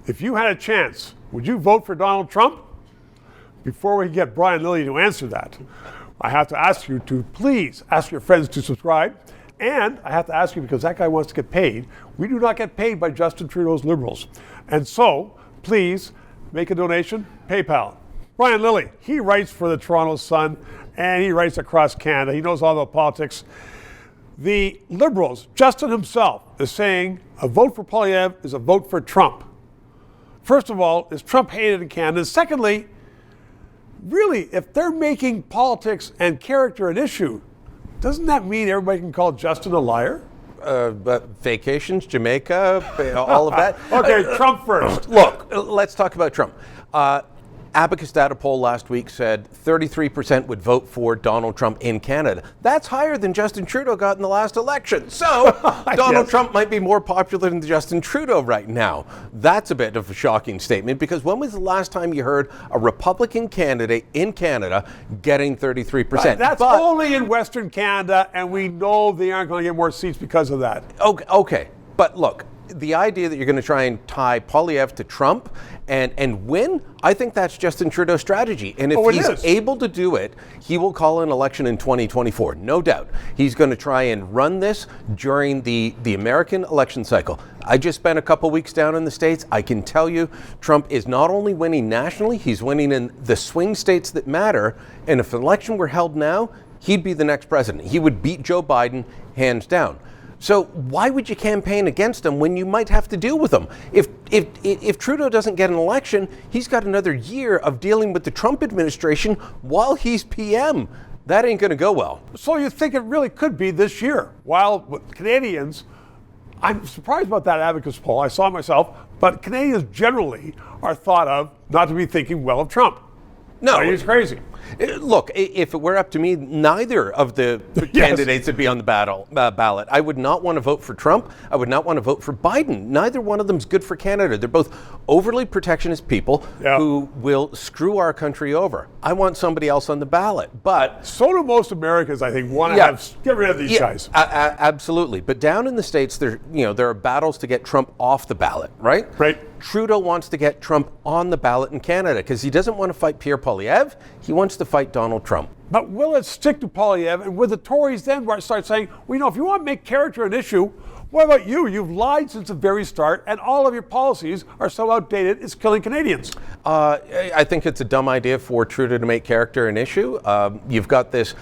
if you had a chance, would you vote for Donald Trump? Before we get Brian Lilley to answer that, I have to ask you to please ask your friends to subscribe. And I have to ask you, because that guy wants to get paid, we do not get paid by Justin Trudeau's Liberals. And so, please make a donation, PayPal. Brian Lilley, he writes for the Toronto Sun and he writes across Canada. He knows all about politics. The Liberals, Justin himself, is saying a vote for Poilievre is a vote for Trump. First of all, is Trump hated in Canada? Secondly, really, if they're making politics and character an issue, doesn't that mean everybody can call Justin a liar? But vacations, Jamaica, all of that. Okay, Trump first. Look, let's talk about Trump. Abacus data poll last week said 33% would vote for Donald Trump in Canada. That's higher than Justin Trudeau got in the last election. So Donald Trump might be more popular than Justin Trudeau right now. That's a bit of a shocking statement, because when was the last time you heard a Republican candidate in Canada getting 33%? Right, that's only in Western Canada, and we know they aren't going to get more seats because of that. Okay. But look, the idea that you're going to try and tie Poilievre to Trump and win, I think that's Justin Trudeau's strategy. And if he's able to do it, he will call an election in 2024, no doubt. He's going to try and run this during the American election cycle. I just spent a couple weeks down in the States. I can tell you, Trump is not only winning nationally, he's winning in the swing states that matter. And if an election were held now, he'd be the next president. He would beat Joe Biden hands down. So why would you campaign against him when you might have to deal with him? If Trudeau doesn't get an election, he's got another year of dealing with the Trump administration while he's PM. That ain't going to go well. So you think it really could be this year? While Canadians, I'm surprised about that Abacus poll. I saw it myself, but Canadians generally are thought of not to be thinking well of Trump. No, he's crazy. Look, if it were up to me, neither of the candidates would be on the ballot. I would not want to vote for Trump. I would not want to vote for Biden. Neither one of them is good for Canada. They're both overly protectionist people who will screw our country over. I want somebody else on the ballot. But so do most Americans, I think, want to get rid of these guys. Absolutely. But down in the States, there are battles to get Trump off the ballot, right? Right. Trudeau wants to get Trump on the ballot in Canada because he doesn't want to fight Pierre Poilievre. He wants to fight Donald Trump. But will it stick to Poilievre? And will the Tories then start saying, well, if you want to make character an issue, what about you? You've lied since the very start, and all of your policies are so outdated, it's killing Canadians. I think it's a dumb idea for Trudeau to make character an issue. You've got this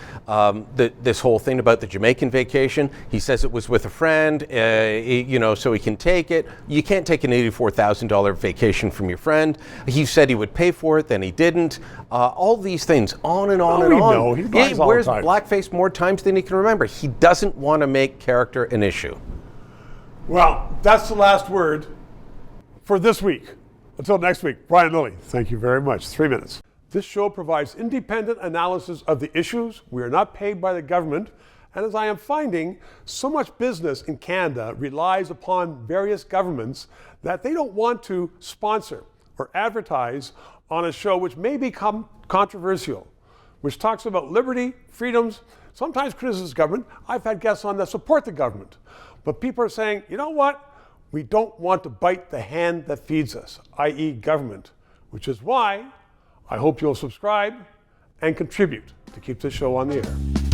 this whole thing about the Jamaican vacation. He says it was with a friend, so he can take it. You can't take an $84,000 vacation from your friend. He said he would pay for it, then he didn't. All these things, on and on and on. No, he lies all wears the time. Blackface more times than he can remember. He doesn't want to make character an issue. Well, that's the last word for this week. Until next week, Brian Lilley, thank you very much. 3 minutes. This show provides independent analysis of the issues. We are not paid by the government. And as I am finding, so much business in Canada relies upon various governments that they don't want to sponsor or advertise on a show which may become controversial, which talks about liberty, freedoms, sometimes criticizes government. I've had guests on that support the government. But people are saying, you know what? We don't want to bite the hand that feeds us, i.e. government, which is why I hope you'll subscribe and contribute to keep this show on the air.